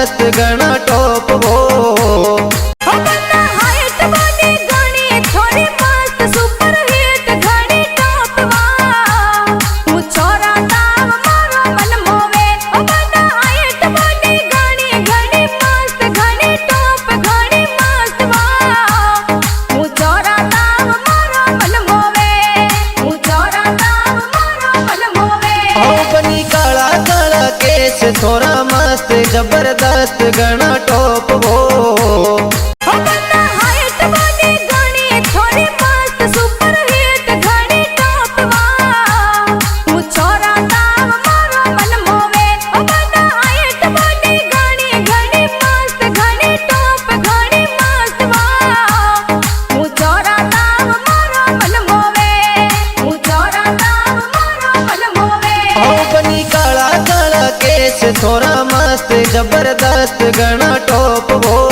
जबरदस्त घना टॉप वो थोड़ा मस्त जबरदस्त घना टॉप वो थोड़ा मस्त जबरदस्त घना टॉप वो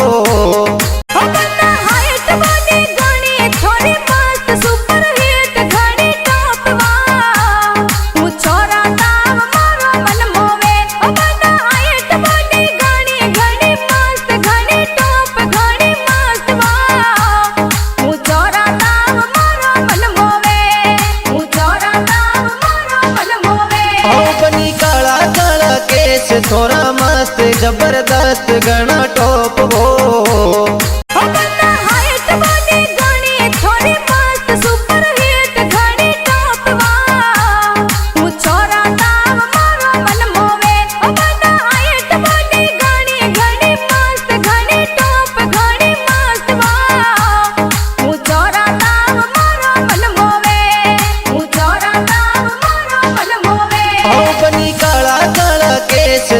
थोड़ा मस्त जबरदस्त घना टॉप वो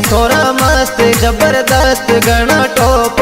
थोड़ा मस्त जबरदस्त घना टॉप